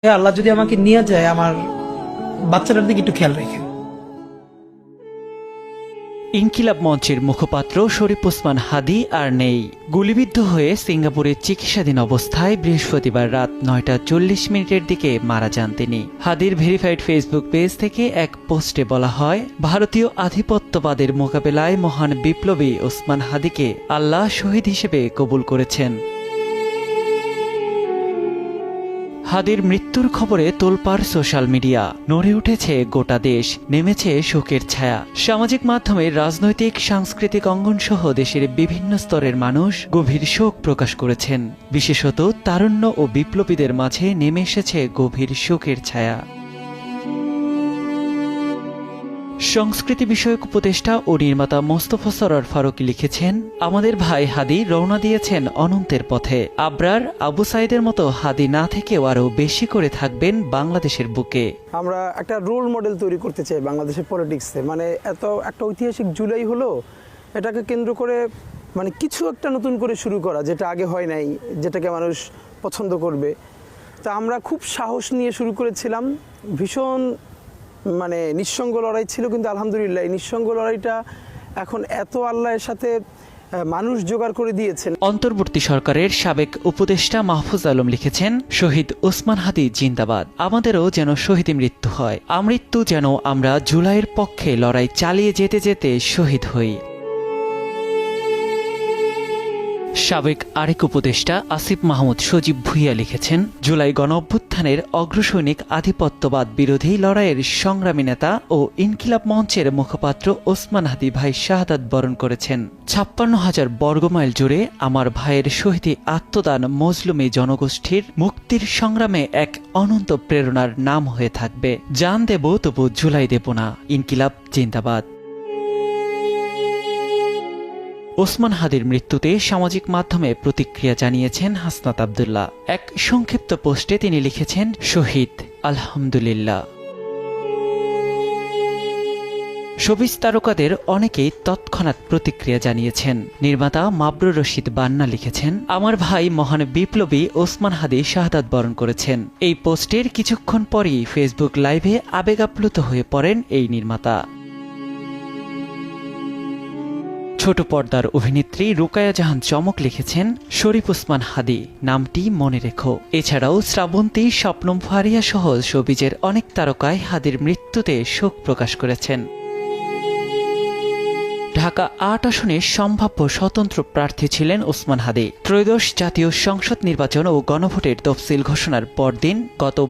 আল্লাহ যদি আমাকে নিয়ে যায়, আমার বাচ্চাটার দিকে একটু খেয়াল রেখেন। ইনকিলাব মঞ্চের মুখপাত্র শরীফ ওসমান হাদি আর নেই। গুলিবিদ্ধ হয়ে সিঙ্গাপুরে চিকিৎসাধীন অবস্থায় বৃহস্পতিবার রাত ৯টা ৪০ দিকে মারা যান তিনি। হাদির ভেরিফাইড ফেসবুক পেজ থেকে এক পোস্টে বলা হয়, ভারতীয় আধিপত্যবাদের মোকাবেলায় মহান বিপ্লবী ওসমান হাদিকে আল্লাহ শহীদ হিসেবে কবুল করেছেন। হাদির মৃত্যুর খবরে তোলপাড় সোশ্যাল মিডিয়া, নড়ে উঠেছে গোটা দেশ, নেমেছে শোকের ছায়া। সামাজিক মাধ্যমে রাজনৈতিক সাংস্কৃতিক অঙ্গন সহ দেশের বিভিন্ন স্তরের মানুষ গভীর শোক প্রকাশ করেছেন। বিশেষত তারুণ্য ও বিপ্লবীদের মাঝে নেমে এসেছে গভীর শোকের ছায়া। সংস্কৃতি বিষয়ক উপদেষ্টা ও নির্মাতা মোস্তফা সরোয়ার ফারুকী লিখেছেন, আমাদের ভাই হাদি রওনা দিয়েছেন অনন্তের পথে। আবরার, আবু সাইদের মতো হাদি না থেকেও আরও বেশি করে থাকবেন বাংলাদেশের বুকে। আমরা একটা রোল মডেল তৈরি করতে চাই বাংলাদেশের পলিটিক্সে। মানে এত একটা ঐতিহাসিক জুলাই হলো, এটাকে কেন্দ্র করে মানে কিছু একটা নতুন করে শুরু করা, যেটা আগে হয় নাই, যেটাকে মানুষ পছন্দ করবে। তা আমরা খুব সাহস নিয়ে শুরু করেছিলাম। ভীষণ মানে নিঃসঙ্গ লড়াই ছিল, কিন্তু আলহামদুলিল্লাহ এই নিঃসঙ্গ লড়াইটা এখন এত আল্লাহর সাথে মানুষ জোগাড় করে দিয়েছেন। অন্তর্বর্তী সরকারের সাবেক উপদেষ্টা মাহফুজ আলম লিখেছেন, শহীদ ওসমান হাদি জিন্দাবাদ। আমাদেরও যেন শহীদ মৃত্যু হয়, আমৃত্যু যেন আমরা জুলাইয়ের পক্ষে লড়াই চালিয়ে যেতে যেতে শহীদ হই। সাবেক আরেক উপদেষ্টা আসিফ মাহমুদ সজীব ভুইয়া লিখেছেন, জুলাই গণঅভ্যুত্থানের অগ্রসৈনিক আধিপত্যবাদ বিরোধী লড়াইয়ের সংগ্রামী নেতা ও ইনকিলাব মঞ্চের মুখপাত্র ওসমান হাদি ভাই শাহাদাত বরণ করেছেন। ৫৬,০০০ বর্গমাইল জুড়ে আমার ভাইয়ের শহীদী আত্মদান মজলুমী জনগোষ্ঠীর মুক্তির সংগ্রামে এক অনন্ত প্রেরণার নাম হয়ে থাকবে। জান দেব তবু জুলাই দেব না, ইনকিলাব জিন্দাবাদ। ওসমান হাদির মৃত্যুতে সামাজিক মাধ্যমে প্রতিক্রিয়া জানিয়েছেন হাসনাত আব্দুল্লাহ। এক সংক্ষিপ্ত পোস্টে তিনি লিখেছেন, শহীদ আলহামদুলিল্লাহ। শোবিজ তারকাদের অনেকেই তৎক্ষণাৎ প্রতিক্রিয়া জানিয়েছেন। নির্মাতা মাবরুর রশিদ বান্না লিখেছেন, আমার ভাই মহান বিপ্লবী ওসমান হাদি শাহাদাত বরণ করেছেন। এই পোস্টের কিছুক্ষণ পরই ফেসবুক লাইভে আবেগাপ্লুত হয়ে পড়েন এই নির্মাতা। ছোট পর্দার অভিনেত্রী রুকায়া জাহান চমক লিখেছেন, শরীফ ওসমান হাদি নামটি মনে রেখো। এছাড়াও শ্রাবন্তী, স্বপ্নম ফারিয়া সহ শোবিজের অনেক তারকায় হাদির মৃত্যুতে শোক প্রকাশ করেছেন। ঢাকা ৮ আসনে সম্ভাব্য স্বতন্ত্র প্রার্থী ছিলেন ওসমান হাদি। ত্রয়োদশ জাতীয় সংসদ নির্বাচন ও গণভোটের তফসিল ঘোষণার পরদিন গত